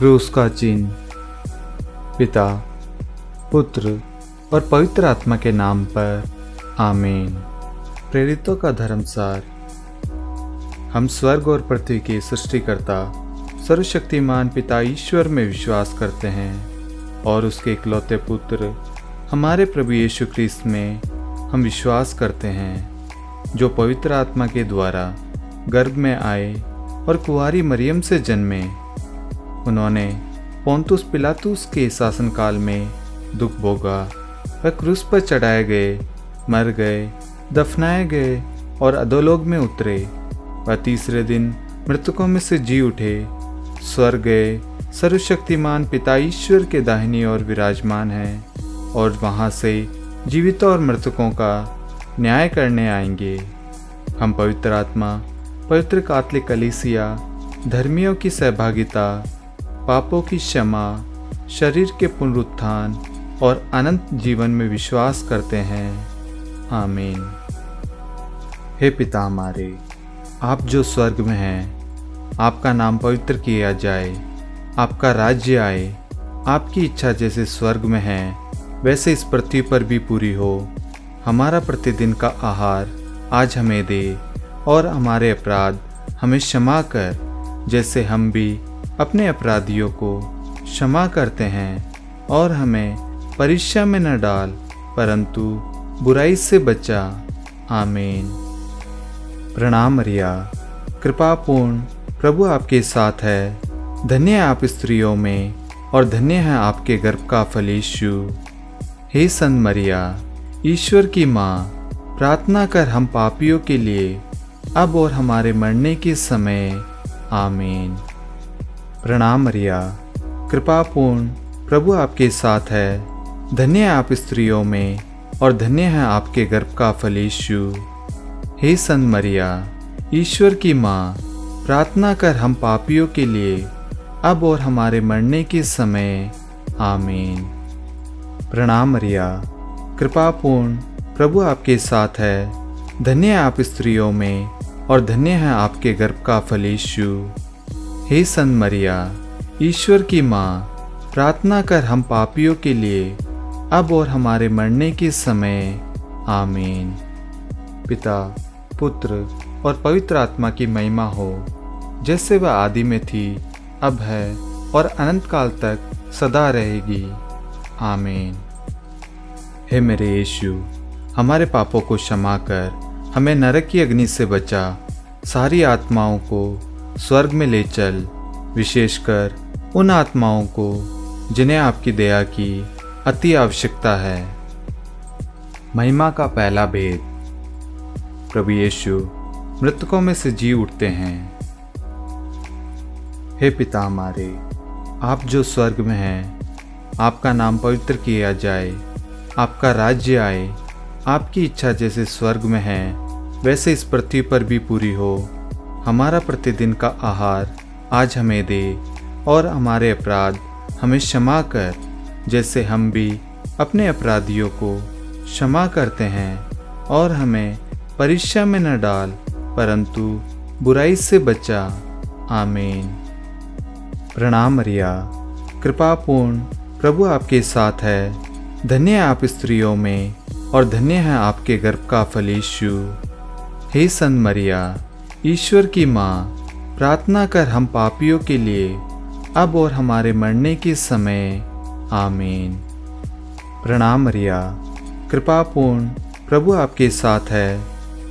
क्रूस का चिन्ह। पिता, पुत्र और पवित्र आत्मा के नाम पर आमीन। प्रेरितों का धर्मसार। हम स्वर्ग और पृथ्वी के सृष्टिकर्ता सर्वशक्तिमान पिता ईश्वर में विश्वास करते हैं और उसके इकलौते पुत्र हमारे प्रभु यीशु ख्रीस्त में हम विश्वास करते हैं, जो पवित्र आत्मा के द्वारा गर्भ में आए और कुंवारी मरियम से जन्मे। उन्होंने पोंतुस पिलातुस के शासनकाल में दुख भोगा, वह क्रूस पर चढ़ाए गए, मर गए, दफनाए गए और अधोलोक में उतरे। वह तीसरे दिन मृतकों में से जी उठे, स्वर्ग गए, सर्वशक्तिमान पिता ईश्वर के दाहिनी ओर विराजमान हैं और वहाँ से जीवितों और मृतकों का न्याय करने आएंगे। हम पवित्र आत्मा, पवित्र कैथोलिक कलीसिया, धर्मियों की सहभागिता, पापों की क्षमा, शरीर के पुनरुत्थान और अनंत जीवन में विश्वास करते हैं। आमीन। हे पिता हमारे, आप जो स्वर्ग में हैं, आपका नाम पवित्र किया जाए, आपका राज्य आए, आपकी इच्छा जैसे स्वर्ग में है वैसे इस पृथ्वी पर भी पूरी हो। हमारा प्रतिदिन का आहार आज हमें दे और हमारे अपराध हमें क्षमा कर, जैसे हम भी अपने अपराधियों को क्षमा करते हैं, और हमें परीक्षा में न डाल परंतु बुराई से बचा। आमीन। प्रणाम मरिया, कृपापूर्ण प्रभु आपके साथ है। धन्य है आप स्त्रियों में और धन्य है आपके गर्भ का फल यीशु। हे संत मरिया, ईश्वर की माँ, प्रार्थना कर हम पापियों के लिए अब और हमारे मरने के समय। आमीन। प्रणाम मरिया, कृपापूर्ण प्रभु आपके साथ है। धन्य है आप स्त्रियों में और धन्य है आपके गर्भ का फल यीशु। हे संत मरिया, ईश्वर की माँ, प्रार्थना कर हम पापियों के लिए अब और हमारे मरने के समय। आमीन। प्रणाम मरिया, कृपापूर्ण प्रभु आपके साथ है। धन्य है आप स्त्रियों में और धन्य है आपके गर्भ का फल यीशु। हे संत मरिया, ईश्वर की माँ, प्रार्थना कर हम पापियों के लिए अब और हमारे मरने के समय। आमीन। पिता, पुत्र और पवित्र आत्मा की महिमा हो, जैसे वह आदि में थी, अब है और अनंत काल तक सदा रहेगी। आमीन। हे मेरे यीशु, हमारे पापों को क्षमा कर हमें नरक की अग्नि से बचा, सारी आत्माओं को स्वर्ग में ले चल, विशेषकर उन आत्माओं को जिन्हें आपकी दया की अति आवश्यकता है। महिमा का पहला भेद। प्रभु यीशु मृतकों में से जी उठते हैं। हे पिता हमारे, आप जो स्वर्ग में हैं, आपका नाम पवित्र किया जाए, आपका राज्य आए, आपकी इच्छा जैसे स्वर्ग में है वैसे इस पृथ्वी पर भी पूरी हो। हमारा प्रतिदिन का आहार आज हमें दे और हमारे अपराध हमें क्षमा कर, जैसे हम भी अपने अपराधियों को क्षमा करते हैं, और हमें परीक्षा में न डाल परंतु बुराई से बचा। आमीन। प्रणाम मरिया, कृपापूर्ण प्रभु आपके साथ है। धन्य है आप स्त्रियों में और धन्य है आपके गर्भ का फल यीशु। हे संत मरिया, ईश्वर की माँ, प्रार्थना कर हम पापियों के लिए अब और हमारे मरने के समय। आमीन। प्रणाम मरिया, कृपापूर्ण प्रभु आपके साथ है।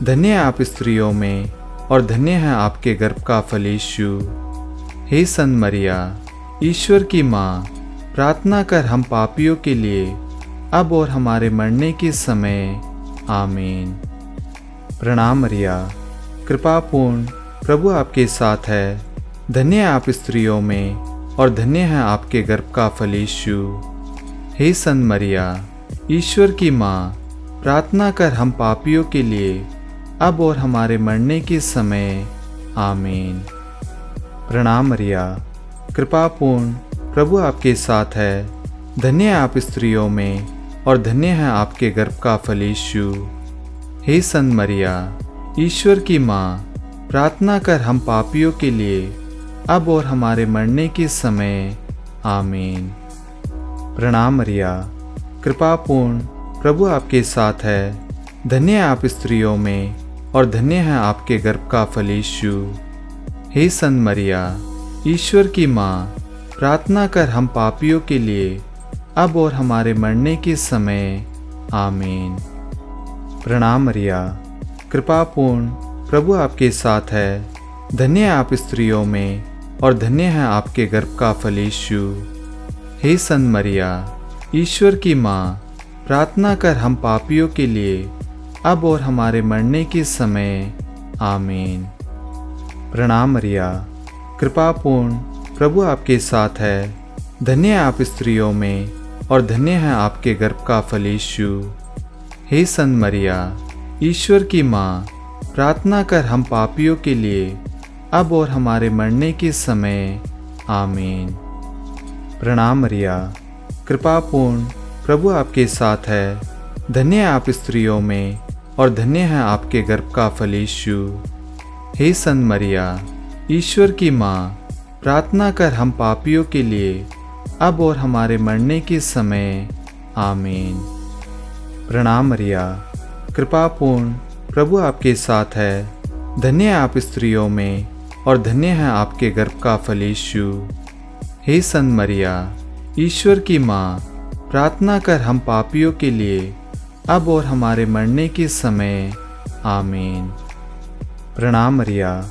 धन्य है आप स्त्रियों में और धन्य है आपके गर्भ का फल यीशु। हे संत मरिया, ईश्वर की माँ, प्रार्थना कर हम पापियों के लिए अब और हमारे मरने के समय। आमीन। प्रणाम मरिया, कृपापूर्ण प्रभु आपके साथ है। धन्य है आप स्त्रियों में और धन्य है आपके गर्भ का फल यीशु। हे संत मरिया, ईश्वर की माँ, प्रार्थना कर हम पापियों के लिए अब और हमारे मरने के समय। आमीन। प्रणाम मरिया, कृपापूर्ण प्रभु आपके साथ है। धन्य है आप स्त्रियों में और धन्य है आपके गर्भ का फल यीशु। हे संत मरिया, ईश्वर की माँ, प्रार्थना कर हम पापियों के लिए अब और हमारे मरने के समय। आमीन। प्रणाम मरिया, कृपा पूर्ण, प्रभु आपके साथ है। धन्य है आप स्त्रियों में और धन्य है आपके गर्भ का फल यीशु। हे संत मरिया, ईश्वर की माँ, प्रार्थना कर हम पापियों के लिए अब और हमारे मरने के समय। आमीन। प्रणाम मरिया, कृपा पूर्ण, प्रभु आपके साथ है। धन्य है आप स्त्रियों में और धन्य है आपके गर्भ का फल यीशु। हे संत मरिया, ईश्वर की माँ, प्रार्थना कर हम पापियों के लिए अब और हमारे मरने के समय। आमीन। प्रणाम मरिया, कृपा पूर्ण, प्रभु आपके साथ है। धन्य है आप स्त्रियों में और धन्य है आपके गर्भ का फल यीशु। हे संत मरिया, ईश्वर की माँ, प्रार्थना कर हम पापियों के लिए अब और हमारे मरने के समय। आमीन। प्रणाम मरिया, कृपा पूर्ण, प्रभु आपके साथ है। धन्य है आप स्त्रियों में और धन्य है आपके गर्भ का फल यीशु। हे संत मरिया, ईश्वर की माँ, प्रार्थना कर हम पापियों के लिए अब और हमारे मरने के समय। आमीन। प्रणाम मरिया, कृपा पूर्ण, प्रभु आपके साथ है। धन्य है आप स्त्रियों में और धन्य है आपके गर्भ का फल यीशु। हे संत मरिया, ईश्वर की माँ, प्रार्थना कर हम पापियों के लिए अब और हमारे मरने के समय। आमीन। प्रणाम मरिया,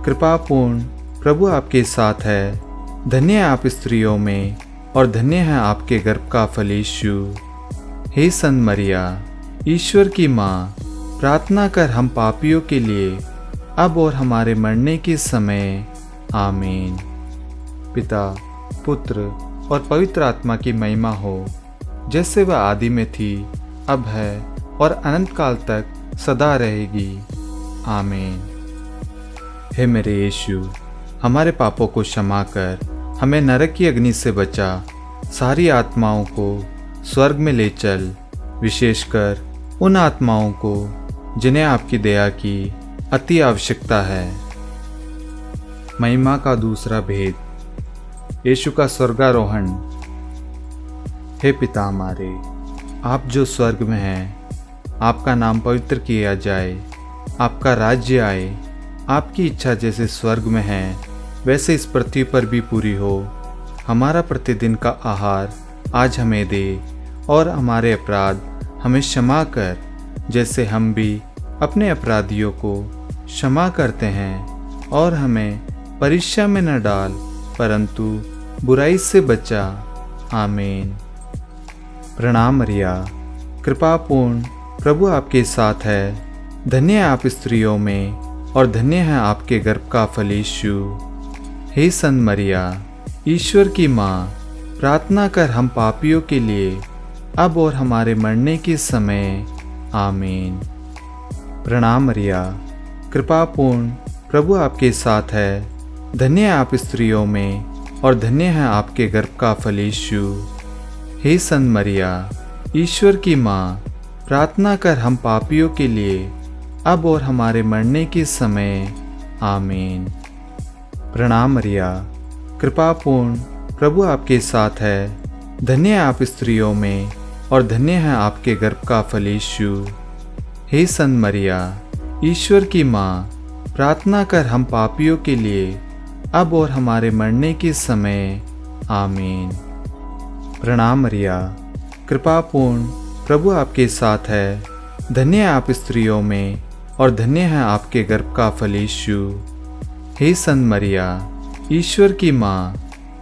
कृपा पूर्ण, प्रभु आपके साथ है। धन्य है आप स्त्रियों में और धन्य है आपके गर्भ का फल यीशु। हे संत मरिया, ईश्वर की माँ, प्रार्थना कर हम पापियों के लिए अब और हमारे मरने के समय। आमीन। पिता, पुत्र और पवित्र आत्मा की महिमा हो, जैसे वह आदि में थी, अब है और अनंत काल तक सदा रहेगी। आमीन। हे मेरे यीशु, हमारे पापों को क्षमा कर हमें नरक की अग्नि से बचा, सारी आत्माओं को स्वर्ग में ले चल, विशेषकर उन आत्माओं को जिन्हें आपकी दया की अति आवश्यकता है। महिमा का दूसरा भेद, यीशु का स्वर्गारोहण। हे पिता हमारे, आप जो स्वर्ग में हैं, आपका नाम पवित्र किया जाए, आपका राज्य आए, आपकी इच्छा जैसे स्वर्ग में है वैसे इस पृथ्वी पर भी पूरी हो। हमारा प्रतिदिन का आहार आज हमें दे और हमारे अपराध हमें क्षमा कर, जैसे हम भी अपने अपराधियों को क्षमा करते हैं, और हमें परीक्षा में न डाल परंतु बुराई से बचा। आमीन। प्रणाम मरिया, कृपा पूर्ण, प्रभु आपके साथ है। धन्य है आप स्त्रियों में और धन्य है आपके गर्भ का फल यीशु। हे संत मरिया, ईश्वर की माँ, प्रार्थना कर हम पापियों के लिए अब और हमारे मरने के समय। आमीन। प्रणाम मरिया, कृपा पूर्ण, प्रभु आपके साथ है। धन्य है आप स्त्रियों में और धन्य है आपके गर्भ का फल यीशु। हे संत मरिया, ईश्वर की माँ, प्रार्थना कर हम पापियों के लिए अब और हमारे मरने के समय। आमीन। प्रणाम मरिया, कृपा पूर्ण, प्रभु आपके साथ है। धन्य है आप स्त्रियों में और धन्य है आपके गर्भ का फल यीशु। हे संत मरिया, ईश्वर की माँ, प्रार्थना कर हम पापियों के लिए अब और हमारे मरने के समय। आमीन। प्रणाम मरिया, कृपा पूर्ण, प्रभु आपके साथ है। धन्य है आप स्त्रियों में और धन्य है आपके गर्भ का फल यीशु। हे संत मरिया, ईश्वर की माँ,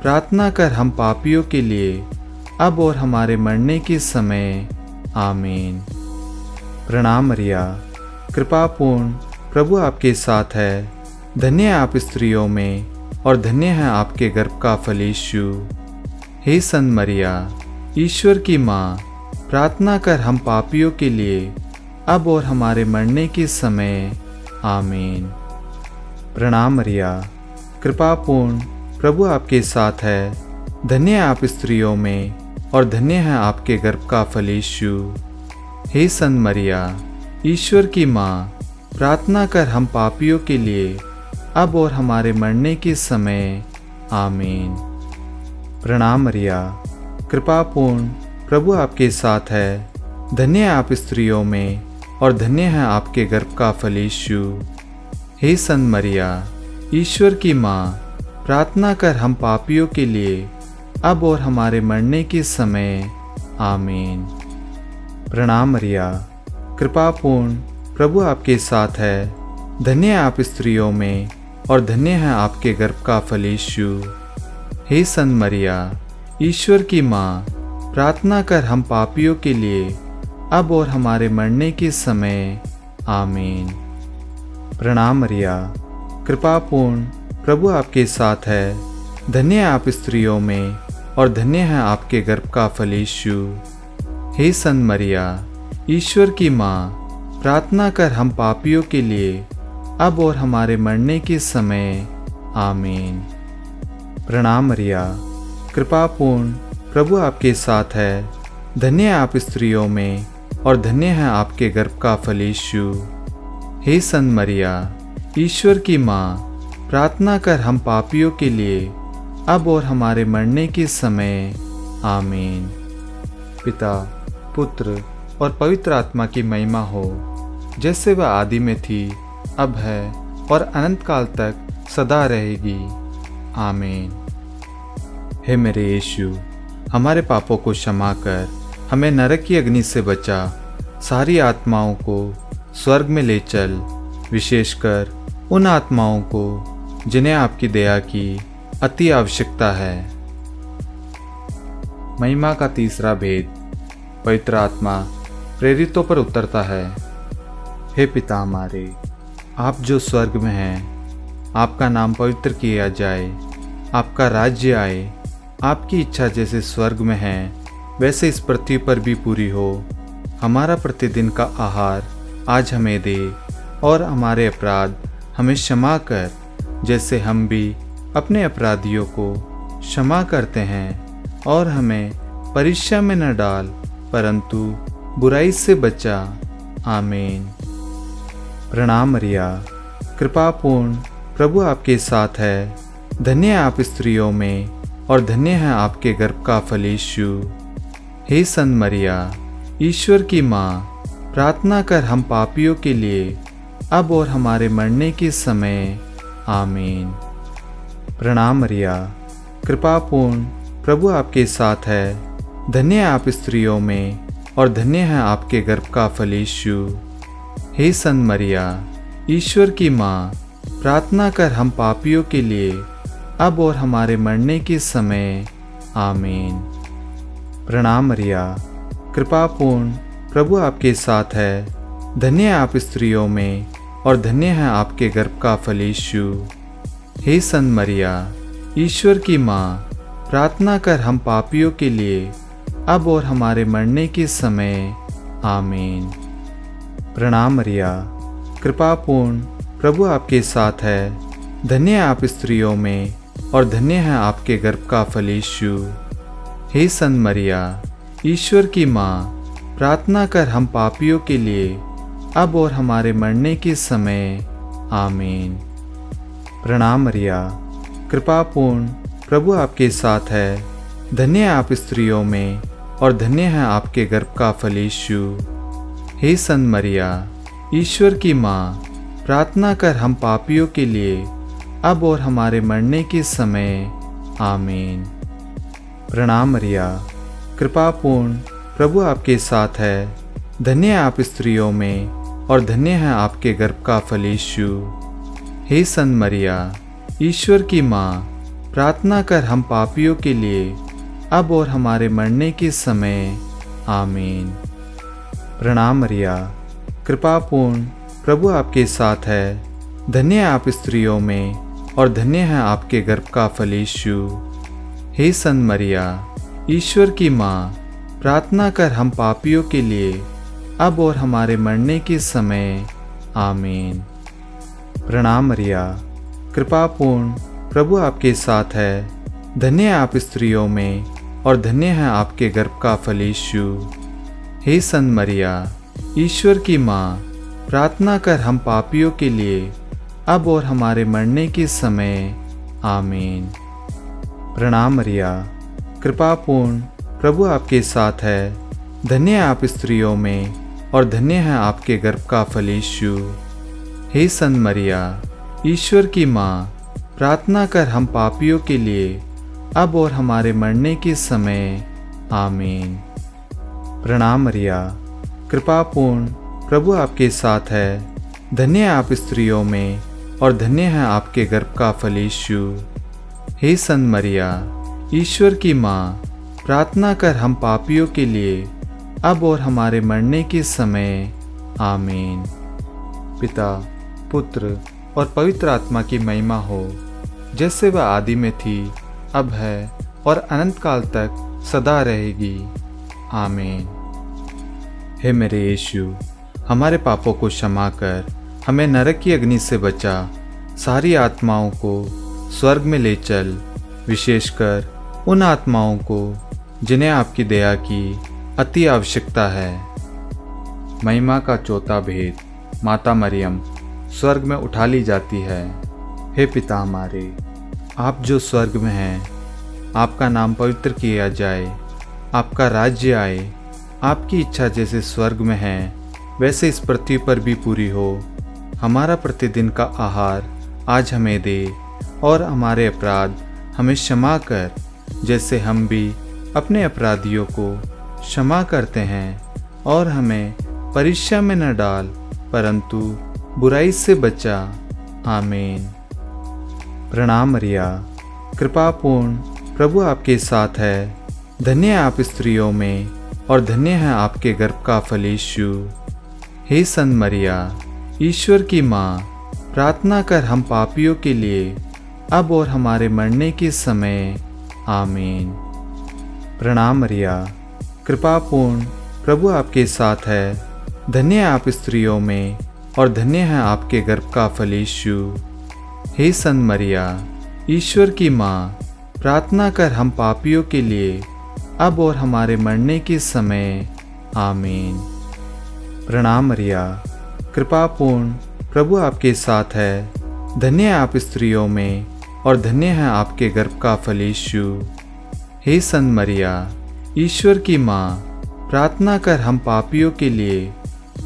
प्रार्थना कर हम पापियों के लिए अब और हमारे मरने के समय। आमीन। प्रणाम मरिया, कृपा पूर्ण, प्रभु आपके साथ है। धन्य है आप स्त्रियों में और धन्य है आपके गर्भ का फल यीशु। हे संत मरिया, ईश्वर की माँ, प्रार्थना कर हम पापियों के लिए अब और हमारे मरने के समय। आमीन। प्रणाम मरिया, कृपा पूर्ण, प्रभु आपके साथ है। धन्य है आप स्त्रियों में और धन्य है आपके गर्भ का फल यीशु। हे संत मरिया, ईश्वर की माँ, प्रार्थना कर हम पापियों के लिए अब और हमारे मरने के समय। आमीन। प्रणाम मरिया, कृपा पूर्ण, प्रभु आपके साथ है। धन्य है आप स्त्रियों में और धन्य है आपके गर्भ का फल यीशु। हे संत मरिया, ईश्वर की माँ, प्रार्थना कर हम पापियों के लिए अब और हमारे मरने के समय। आमीन। प्रणाम मरिया, कृपा पूर्ण, प्रभु आपके साथ है। धन्य है आप स्त्रियों में और धन्य है आपके गर्भ का फल यीशु। हे संत मरिया, ईश्वर की माँ, प्रार्थना कर हम पापियों के लिए अब और हमारे मरने के समय। आमीन। प्रणाम मरिया, कृपा पूर्ण, प्रभु आपके साथ है। धन्य है आप स्त्रियों में और धन्य है आपके गर्भ का फल यीशु। हे संत मरिया, ईश्वर की माँ, प्रार्थना कर हम पापियों के लिए अब और हमारे मरने के समय। आमीन। प्रणाम मरिया, कृपा पूर्ण, प्रभु आपके साथ है। धन्य है आप स्त्रियों में और धन्य है आपके गर्भ का फल यीशु। हे संत मरिया, ईश्वर की माँ, प्रार्थना कर हम पापियों के लिए अब और हमारे मरने के समय। आमीन। पिता, पुत्र और पवित्र आत्मा की महिमा हो, जैसे वह आदि में थी, अब है और अनंत काल तक सदा रहेगी। आमीन। हे मेरे यीशु, हमारे पापों को क्षमा कर हमें नरक की अग्नि से बचा, सारी आत्माओं को स्वर्ग में ले चल, विशेषकर उन आत्माओं को जिन्हें आपकी दया की अति आवश्यकता है। महिमा का तीसरा भेद, पवित्र आत्मा प्रेरितों पर उतरता है। हे पिता हमारे, आप जो स्वर्ग में हैं, आपका नाम पवित्र किया जाए, आपका राज्य आए, आपकी इच्छा जैसे स्वर्ग में है वैसे इस पृथ्वी पर भी पूरी हो। हमारा प्रतिदिन का आहार आज हमें दे और हमारे अपराध हमें क्षमा कर, जैसे हम भी अपने अपराधियों को क्षमा करते हैं, और हमें परीक्षा में न डाल परंतु बुराई से बचा। आमीन। प्रणाम मरिया, कृपा पूर्ण, प्रभु आपके साथ है। धन्य है आप स्त्रियों में और धन्य है आपके गर्भ का फल यीशु। हे संत मरिया, ईश्वर की माँ, प्रार्थना कर हम पापियों के लिए अब और हमारे मरने के समय। आमीन। प्रणाम मरिया, कृपा पूर्ण, प्रभु आपके साथ है। धन्य है आप स्त्रियों में और धन्य है आपके गर्भ का फल यीशु। हे संत मरिया, ईश्वर की माँ, प्रार्थना कर हम पापियों के लिए अब और हमारे मरने के समय। आमीन। प्रणाम मरिया, कृपा पूर्ण, प्रभु आपके साथ है। धन्य है आप स्त्रियों में और धन्य है आपके गर्भ का फल यीशु। हे संत मरिया, ईश्वर की माँ, प्रार्थना कर हम पापियों के लिए अब और हमारे मरने के समय। आमीन। प्रणाम मरिया, कृपा पूर्ण, प्रभु आपके साथ है। धन्य है आप स्त्रियों में और धन्य है आपके गर्भ का फल यीशु। हे संत मरिया, ईश्वर की माँ, प्रार्थना कर हम पापियों के लिए अब और हमारे मरने के समय। आमीन। प्रणाम मरिया, कृपा पूर्ण, प्रभु आपके साथ है। धन्य है आप स्त्रियों में और धन्य है आपके गर्भ का फल यीशु। हे संत मरिया, ईश्वर की माँ, प्रार्थना कर हम पापियों के लिए अब और हमारे मरने के समय। आमीन। प्रणाम मरिया, कृपा पूर्ण, प्रभु आपके साथ है। धन्य है आप स्त्रियों में और धन्य है आपके गर्भ का फल यीशु। हे संत मरिया, ईश्वर की माँ, प्रार्थना कर हम पापियों के लिए अब और हमारे मरने के समय। आमीन। प्रणाम मरिया, कृपा पूर्ण, प्रभु आपके साथ है। धन्य है आप स्त्रियों में और धन्य है आपके गर्भ का फल यीशु। हे संत मरिया, ईश्वर की माँ, प्रार्थना कर हम पापियों के लिए अब और हमारे मरने के समय। आमीन। प्रणाम मरिया, कृपा पूर्ण, प्रभु आपके साथ है। धन्य है आप स्त्रियों में और धन्य है आपके गर्भ का फल यीशु। हे संत मरिया, ईश्वर की माँ, प्रार्थना कर हम पापियों के लिए अब और हमारे मरने के समय। आमीन। प्रणाम मरिया, कृपा पूर्ण, प्रभु आपके साथ है। धन्य है आप स्त्रियों में और धन्य है आपके गर्भ का फल यीशु। हे संत मरिया, ईश्वर की माँ, प्रार्थना कर हम पापियों के लिए अब और हमारे मरने के समय। आमीन। प्रणाम मरिया, कृपा पूर्ण, प्रभु आपके साथ है। धन्य है आप स्त्रियों में और धन्य है आपके गर्भ का फल यीशु। हे संत मरिया, ईश्वर की माँ, प्रार्थना कर हम पापियों के लिए अब और हमारे मरने के समय। आमीन। पिता, पुत्र और पवित्र आत्मा की महिमा हो, जैसे वह आदि में थी, अब है और अनंत काल तक सदा रहेगी। आमीन। हे मेरे यीशु, हमारे पापों को क्षमा कर हमें नरक की अग्नि से बचा, सारी आत्माओं को स्वर्ग में ले चल, विशेषकर उन आत्माओं को जिन्हें आपकी दया की अति आवश्यकता है। महिमा का चौथा भेद, माता मरियम स्वर्ग में उठा ली जाती है। हे पिता हमारे, आप जो स्वर्ग में हैं, आपका नाम पवित्र किया जाए, आपका राज्य आए, आपकी इच्छा जैसे स्वर्ग में है वैसे इस पृथ्वी पर भी पूरी हो। हमारा प्रतिदिन का आहार आज हमें दे और हमारे अपराध हमें क्षमा कर, जैसे हम भी अपने अपराधियों को क्षमा करते हैं, और हमें परीक्षा में न डाल परंतु बुराई से बचा। आमीन। प्रणाम मरिया, कृपा पूर्ण, प्रभु आपके साथ है। धन्य है आप स्त्रियों में और धन्य है आपके गर्भ का फल यीशु। हे संत मरिया, ईश्वर की माँ, प्रार्थना कर हम पापियों के लिए अब और हमारे मरने के समय। आमीन। प्रणाम मरिया, कृपा पूर्ण, प्रभु आपके साथ है। धन्य है आप स्त्रियों में और धन्य है आपके गर्भ का फल यीशु। हे संत मरिया, ईश्वर की माँ, प्रार्थना कर हम पापियों के लिए अब और हमारे मरने के समय। आमीन। प्रणाम मरिया, कृपा पूर्ण, प्रभु आपके साथ है। धन्य है आप स्त्रियों में और धन्य है आपके गर्भ का फल यीशु। हे संत मरिया, ईश्वर की माँ, प्रार्थना कर हम पापियों के लिए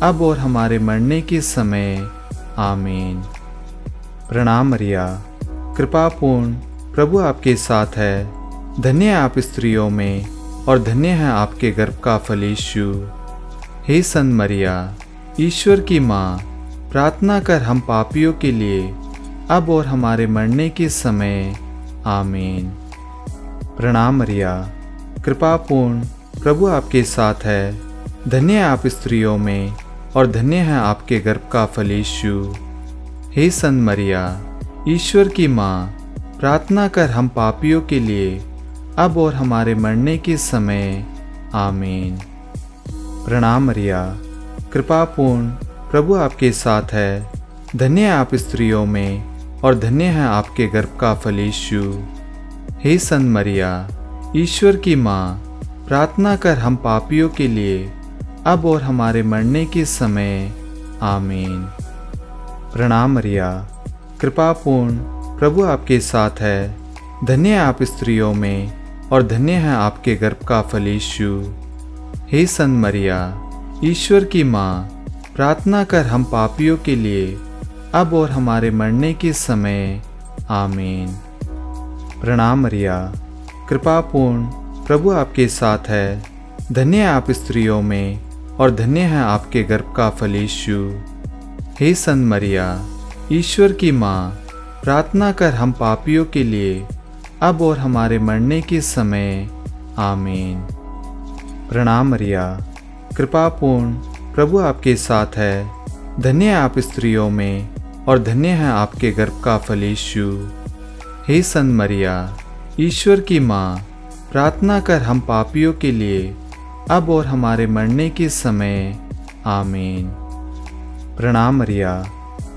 अब और हमारे मरने के समय। आमीन। प्रणाम मरिया, कृपा पूर्ण, प्रभु आपके साथ है। धन्य है आप स्त्रियों में और धन्य है आपके गर्भ का फल यीशु। हे संत मरिया, ईश्वर की माँ, प्रार्थना कर हम पापियों के लिए अब और हमारे मरने के समय। आमीन। प्रणाम मरिया, कृपा पूर्ण, प्रभु आपके साथ है। धन्य है आप स्त्रियों में और धन्य है आपके गर्भ का फल यीशु। हे संत मरिया, ईश्वर की माँ, प्रार्थना कर हम पापियों के लिए अब और हमारे मरने के समय। आमीन। प्रणाम मरिया, कृपा पूर्ण, प्रभु आपके साथ है। धन्य है आप स्त्रियों में और धन्य है आपके गर्भ का फल यीशु। हे संत मरिया, ईश्वर की माँ, प्रार्थना कर हम पापियों के लिए अब और हमारे मरने के समय। आमीन। प्रणाम मरिया, कृपा पूर्ण, प्रभु आपके साथ है। धन्य है आप स्त्रियों में और धन्य है आपके गर्भ का फल यीशु। हे संत मरिया, ईश्वर की माँ, प्रार्थना कर हम पापियों के लिए अब और हमारे मरने के समय। आमीन। प्रणाम मरिया, कृपा पूर्ण, प्रभु आपके साथ है। धन्य है आप स्त्रियों में और धन्य है आपके गर्भ का फल यीशु। हे संत मरिया, ईश्वर की माँ, प्रार्थना कर हम पापियों के लिए अब और हमारे मरने के समय। आमीन। प्रणाम मरिया, कृपा पूर्ण, प्रभु आपके साथ है। धन्य है आप स्त्रियों में और धन्य है आपके गर्भ का फल यीशु। हे संत मरिया, ईश्वर की माँ, प्रार्थना कर हम पापियों के लिए अब और हमारे मरने के समय। आमीन। प्रणाम मरिया,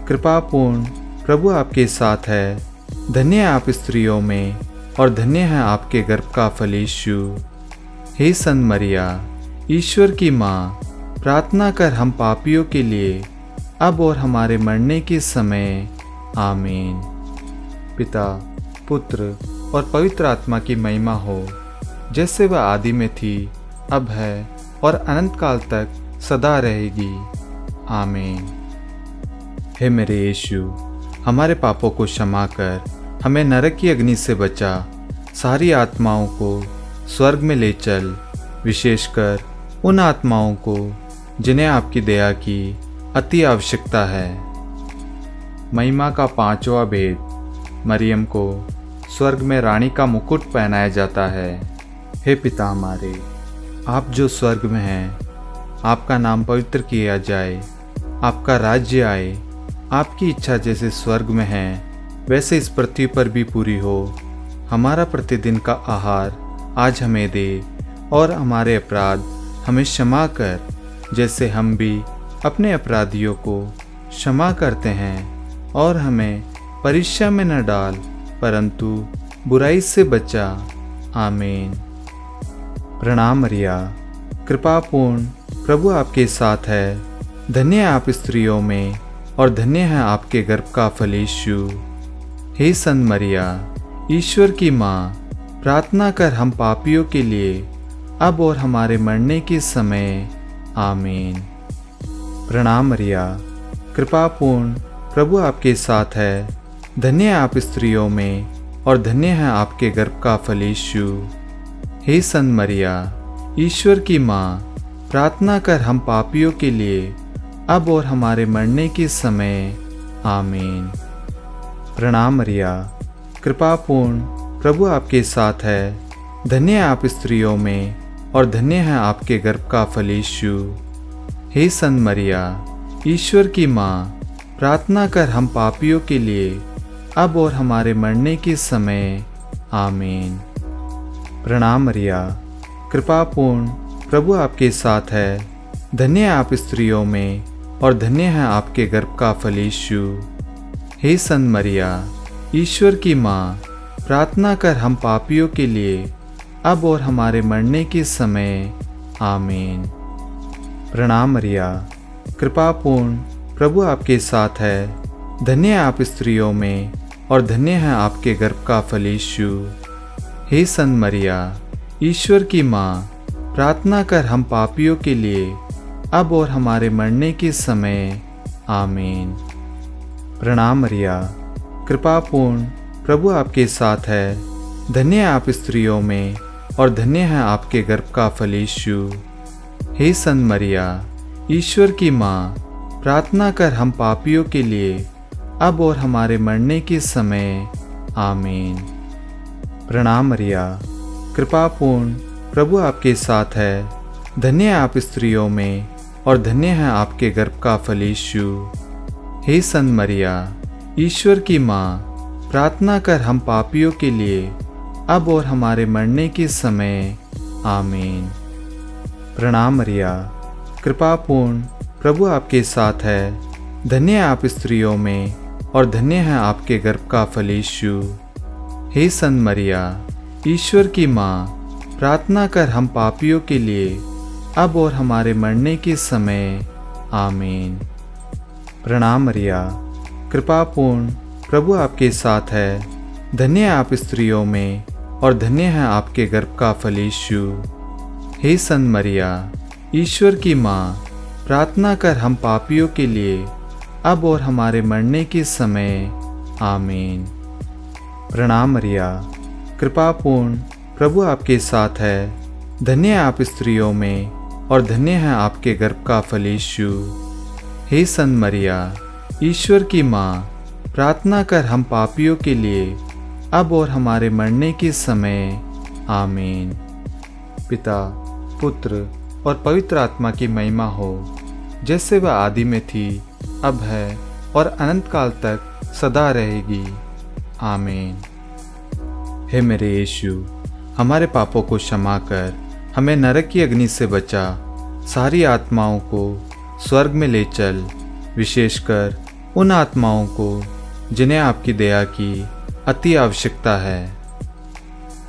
कृपा पूर्ण, प्रभु आपके साथ है। धन्य है आप स्त्रियों में और धन्य है आपके गर्भ का फल यीशु। हे संत मरिया, ईश्वर की माँ, प्रार्थना कर हम पापियों के लिए अब और हमारे मरने के समय। आमीन। पिता, पुत्र और पवित्र आत्मा की महिमा हो, जैसे वह आदि में थी, अब है और अनंत काल तक सदा रहेगी। आमीन। हे मेरे यीशु, हमारे पापों को क्षमा कर हमें नरक की अग्नि से बचा, सारी आत्माओं को स्वर्ग में ले चल, विशेषकर उन आत्माओं को जिन्हें आपकी दया की अति आवश्यकता है। महिमा का पांचवा भेद, मरियम को स्वर्ग में रानी का मुकुट पहनाया जाता है। हे पिता हमारे, आप जो स्वर्ग में हैं, आपका नाम पवित्र किया जाए, आपका राज्य आए, आपकी इच्छा जैसे स्वर्ग में है वैसे इस पृथ्वी पर भी पूरी हो। हमारा प्रतिदिन का आहार आज हमें दे, और हमारे अपराध हमें क्षमा कर, जैसे हम भी अपने अपराधियों को क्षमा करते हैं, और हमें परीक्षा में न डाल, परंतु बुराई से बचा। आमीन। प्रणाम मरिया, कृपापूर्ण प्रभु आपके साथ है, धन्य है आप स्त्रियों में और धन्य है आपके गर्भ का फल यीशु। हे संत मरिया, ईश्वर की माँ, प्रार्थना कर हम पापियों के लिए, अब और हमारे मरने के समय। आमीन। प्रणाम मरिया, कृपापूर्ण प्रभु आपके साथ है, धन्य है आप स्त्रियों में और धन्य है आपके गर्भ का फल यीशु। हे संत मरिया, ईश्वर की माँ, प्रार्थना कर हम पापियों के लिए, अब और हमारे मरने के समय। आमीन। प्रणाम मरिया, कृपापूर्ण प्रभु आपके साथ है, धन्य है आप स्त्रियों में और धन्य है आपके गर्भ का फल यीशु। हे संत मरिया, ईश्वर की माँ, प्रार्थना कर हम पापियों के लिए, अब और हमारे मरने के समय। आमीन। प्रणाम मरिया, कृपापूर्ण प्रभु आपके साथ है, धन्य है आप स्त्रियों में और धन्य है आपके गर्भ का फल यीशु। हे संत मरिया, ईश्वर की माँ, प्रार्थना कर हम पापियों के लिए, अब और हमारे मरने के समय। आमीन। प्रणाम मरिया, कृपापूर्ण प्रभु आपके साथ है, धन्य है आप स्त्रियों में और धन्य है आपके गर्भ का फल यीशु। हे संत मरिया, ईश्वर की माँ, प्रार्थना कर हम पापियों के लिए, अब और हमारे मरने के समय। आमीन। प्रणाम मरिया, कृपापूर्ण प्रभु आपके साथ है, धन्य है आप स्त्रियों में और धन्य है आपके गर्भ का फल यीशु। हे संत मरिया, ईश्वर की माँ, प्रार्थना कर हम पापियों के लिए, अब और हमारे मरने के समय। आमीन। प्रणाम मरिया, कृपापूर्ण प्रभु आपके साथ है, धन्य है आप स्त्रियों में और धन्य है आपके गर्भ का फल यीशु। हे संत मरिया, ईश्वर की माँ, प्रार्थना कर हम पापियों के लिए, अब और हमारे मरने के समय। आमीन। प्रणाम मरिया, कृपापूर्ण प्रभु आपके साथ है, धन्य है आप स्त्रियों में और धन्य है आपके गर्भ का फल यीशु। हे संत मरिया, ईश्वर की माँ, प्रार्थना कर हम पापियों के लिए, अब और हमारे मरने के समय। आमीन। प्रणाम मरिया, कृपापूर्ण प्रभु आपके साथ है, धन्य है आप स्त्रियों में और धन्य है आपके गर्भ का फल यीशु। हे संत मरिया, ईश्वर की माँ, प्रार्थना कर हम पापियों के लिए, अब और हमारे मरने के समय। आमीन। प्रणाम मरिया, कृपापूर्ण प्रभु आपके साथ है, धन्य है आप स्त्रियों में और धन्य है आपके गर्भ का फल यीशु। हे संत मरिया, ईश्वर की माँ, प्रार्थना कर हम पापियों के लिए, अब और हमारे मरने के समय। आमीन। पिता, पुत्र और पवित्र आत्मा की महिमा हो, जैसे वह आदि में थी, अब है और अनंत काल तक सदा रहेगी। आमीन। हे मेरे यीशु, हमारे पापों को क्षमा कर हमें नरक की अग्नि से बचा, सारी आत्माओं को स्वर्ग में ले चल, विशेषकर उन आत्माओं को जिन्हें आपकी दया की अति आवश्यकता है।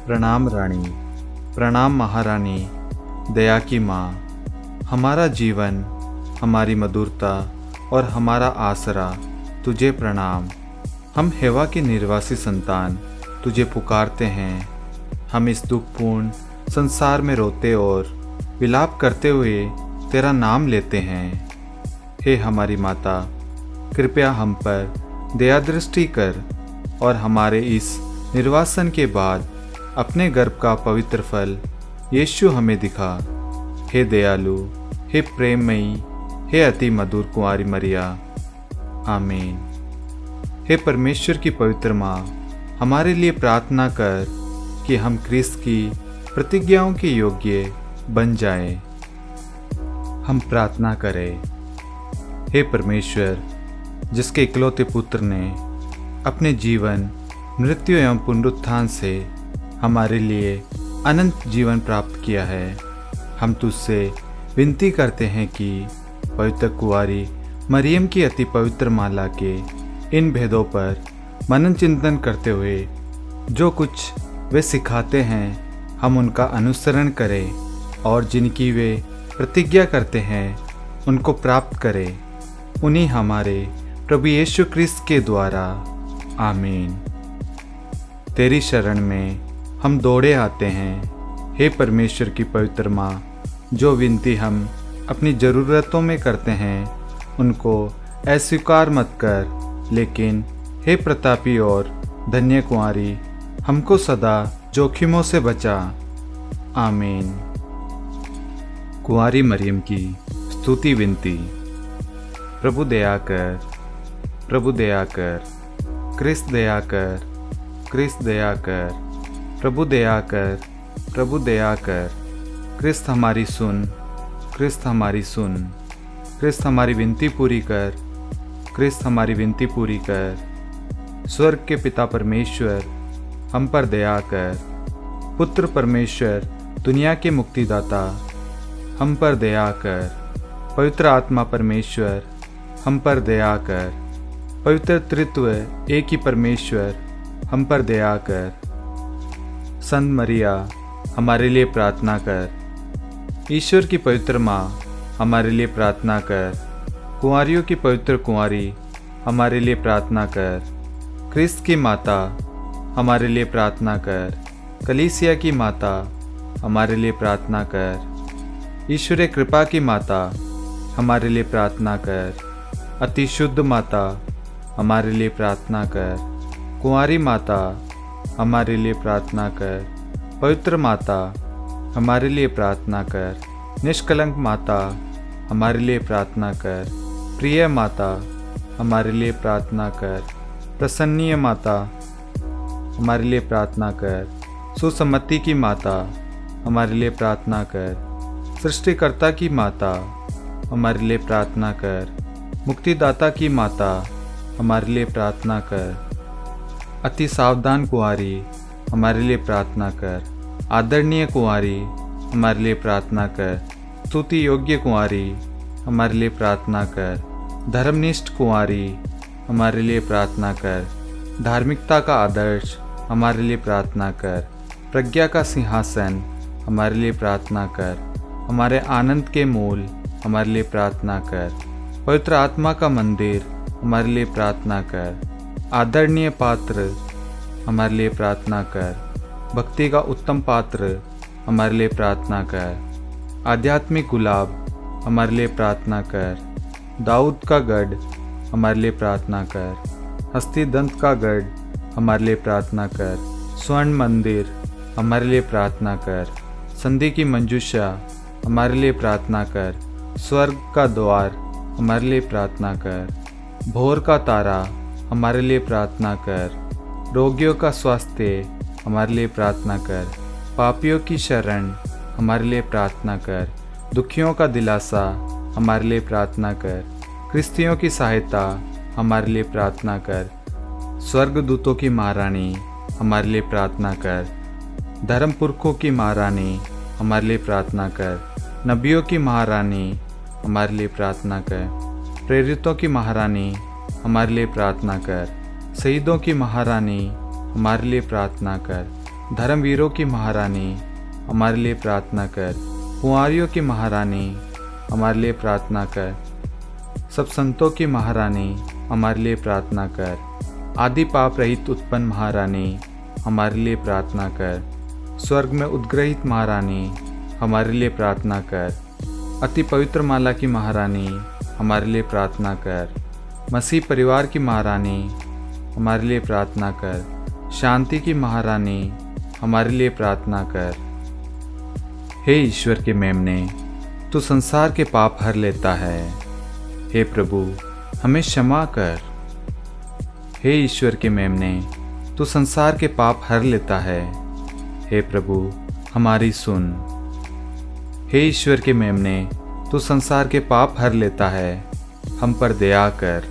प्रणाम रानी, प्रणाम महारानी, दया की माँ, हमारा जीवन, हमारी मधुरता और हमारा आसरा तुझे प्रणाम। हम हेवा की निर्वासी संतान तुझे पुकारते हैं। हम इस दुखपूर्ण संसार में रोते और विलाप करते हुए तेरा नाम लेते हैं। हे हमारी माता, कृपया हम पर दया दृष्टि कर और हमारे इस निर्वासन के बाद अपने गर्भ का पवित्र फल यीशु हमें दिखा। हे दयालु, हे प्रेममयी, हे अति मधुर कुंवारी मरिया, आमीन। हे परमेश्वर की पवित्र माँ, हमारे लिए प्रार्थना कर कि हम क्रिस्त की प्रतिज्ञाओं के योग्य बन जाएं। हम प्रार्थना करें। हे परमेश्वर, जिसके इकलौते पुत्र ने अपने जीवन, मृत्यु एवं पुनरुत्थान से हमारे लिए अनंत जीवन प्राप्त किया है, हम तुझसे विनती करते हैं कि पवित्र कुंवारी मरियम की अति पवित्र माला के इन भेदों पर मनन चिंतन करते हुए जो कुछ वे सिखाते हैं, हम उनका अनुसरण करें और जिनकी वे प्रतिज्ञा करते हैं उनको प्राप्त करें। उन्हीं हमारे प्रभु यीशु क्रिस्त के द्वारा, आमीन। तेरी शरण में हम दौड़े आते हैं। हे परमेश्वर की पवित्र माँ, जो विनती हम अपनी ज़रूरतों में करते हैं उनको अस्वीकार मत कर, लेकिन हे प्रतापी और धन्य कुंवारी, हमको सदा जोखिमों से बचा, आमीन। कुंवारी मरियम की स्तुति विनती। प्रभु दया कर, प्रभु दया कर, क्रिस्त दया कर, क्रिस्त दया कर, प्रभु दया कर, प्रभु दया कर, क्रिस्त हमारी सुन, क्रिस्त हमारी सुन, क्रिस्त हमारी विनती पूरी कर, क्रिस्त हमारी विनती पूरी कर। स्वर्ग के पिता परमेश्वर, हम पर दया कर। पुत्र परमेश्वर, दुनिया के मुक्तिदाता, हम पर दया कर। पवित्र आत्मा परमेश्वर, हम पर दया कर। पवित्र त्रित्व एक ही परमेश्वर, हम पर दया कर। संत मरिया, हमारे लिए प्रार्थना कर। ईश्वर की पवित्र माँ, हमारे लिए प्रार्थना कर। कुंवारियों की पवित्र कुंवारी, हमारे लिए प्रार्थना कर। क्रिस्त की माता, हमारे लिए प्रार्थना कर। कलीसिया की माता, हमारे लिए प्रार्थना कर। ईश्वरीय कृपा की माता, हमारे लिए प्रार्थना कर। अति शुद्ध माता, हमारे लिए प्रार्थना कर। कुंवारी माता, हमारे लिए प्रार्थना कर। पवित्र माता, हमारे लिए प्रार्थना कर। निष्कलंक माता, हमारे लिए प्रार्थना कर। प्रिय माता, हमारे लिए प्रार्थना कर। प्रसन्नीय माता, हमारे लिए प्रार्थना कर। सुसम्मति की माता, हमारे लिए प्रार्थना कर। सृष्टिकर्ता की माता, हमारे लिए प्रार्थना कर। मुक्तिदाता की माता, हमारे लिए प्रार्थना कर। अति सावधान कुंवारी, हमारे लिए प्रार्थना कर। आदरणीय कुंवारी, हमारे लिए प्रार्थना कर। स्तुति योग्य कुंवारी, हमारे लिए प्रार्थना कर। धर्मनिष्ठ कुंवारी, हमारे लिए प्रार्थना कर। धार्मिकता का आदर्श, हमारे लिए प्रार्थना कर। प्रज्ञा का सिंहासन, हमारे लिए प्रार्थना कर। हमारे आनंद के मूल, हमारे लिए प्रार्थना कर। पवित्र आत्मा का मंदिर, हमारे लिए प्रार्थना कर। आदरणीय पात्र, हमारे लिए प्रार्थना कर। भक्ति का उत्तम पात्र, हमारे लिए प्रार्थना कर। आध्यात्मिक गुलाब, हमारे लिए प्रार्थना कर। दाऊद का गढ़, हमारे लिए प्रार्थना कर। हस्ती दंत का गढ़, हमारे लिए प्रार्थना कर। स्वर्ण मंदिर, हमारे लिए प्रार्थना कर। संधि की मंजूषा, हमारे लिए प्रार्थना कर। स्वर्ग का द्वार, हमारे लिए प्रार्थना कर। भोर का तारा, हमारे लिए प्रार्थना कर। रोगियों का स्वास्थ्य, हमारे लिए प्रार्थना कर। पापियों की शरण, हमारे लिए प्रार्थना कर। दुखियों का दिलासा, हमारे लिए प्रार्थना कर। क्रिस्तियों की सहायता, हमारे लिए प्रार्थना कर। स्वर्गदूतों की महारानी, हमारे लिए प्रार्थना कर। धर्म पुरखों की महारानी, हमारे लिए प्रार्थना कर। नबियों की महारानी, हमारे लिए प्रार्थना कर। प्रेरितों की महारानी, हमारे लिए प्रार्थना कर। शहीदों की महारानी, हमारे लिए प्रार्थना कर। धर्मवीरों की महारानी, हमारे लिए प्रार्थना कर। कुंवारियों की महारानी, हमारे लिए प्रार्थना कर। सब संतों की महारानी, हमारे लिए प्रार्थना कर। आदि पाप रहित उत्पन्न महारानी, हमारे लिए प्रार्थना कर। स्वर्ग में उद्ग्रहित महारानी, हमारे लिए प्रार्थना कर। अति पवित्र माला की महारानी, हमारे लिए प्रार्थना कर। मसीह परिवार की महारानी, हमारे लिए प्रार्थना कर। शांति की महारानी, हमारे लिए प्रार्थना कर। हे ईश्वर के मेमने, तू संसार के पाप हर लेता है। हे प्रभु, हमें क्षमा कर। हे ईश्वर के मेमने, तू संसार के पाप हर लेता है। हे प्रभु, हमारी सुन। हे ईश्वर के मेमने, तू संसार के पाप हर लेता है, हम पर दया कर।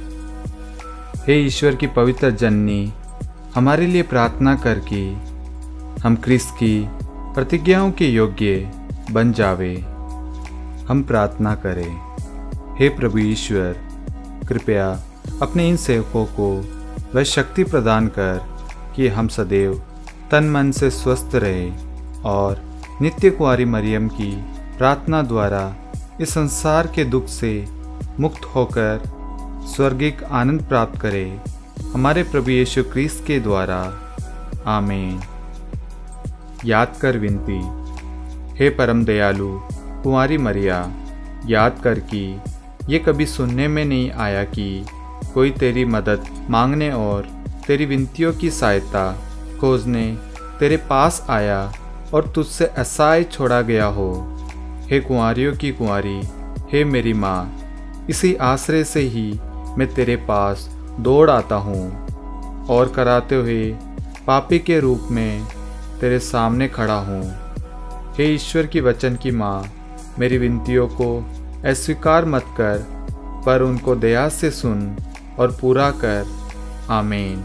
हे ईश्वर की पवित्र जननी, हमारे लिए प्रार्थना कर कि हम क्रिस्त की प्रतिज्ञाओं के योग्य बन जावे। हम प्रार्थना करें। हे प्रभु ईश्वर, कृपया अपने इन सेवकों को वह शक्ति प्रदान कर कि हम सदैव तन मन से स्वस्थ रहे और नित्य कुंवारी मरियम की प्रार्थना द्वारा इस संसार के दुख से मुक्त होकर स्वर्गिक आनंद प्राप्त करें, हमारे प्रभु यीशु क्रिस्त के द्वारा। आमीन। याद कर विनती। हे परम दयालु कुंवारी मरिया, याद कर कि ये कभी सुनने में नहीं आया कि कोई तेरी मदद मांगने और तेरी विनतियों की सहायता खोजने तेरे पास आया और तुझसे असहाय छोड़ा गया हो। हे कुंवारियों की कुंवारी, हे मेरी माँ, इसी आश्रय से ही मैं तेरे पास दौड़ आता हूँ और कराते हुए पापी के रूप में तेरे सामने खड़ा हूँ। हे ईश्वर की वचन की माँ, मेरी विनतियों को अस्वीकार मत कर, पर उनको दया से सुन और पूरा कर। आमीन।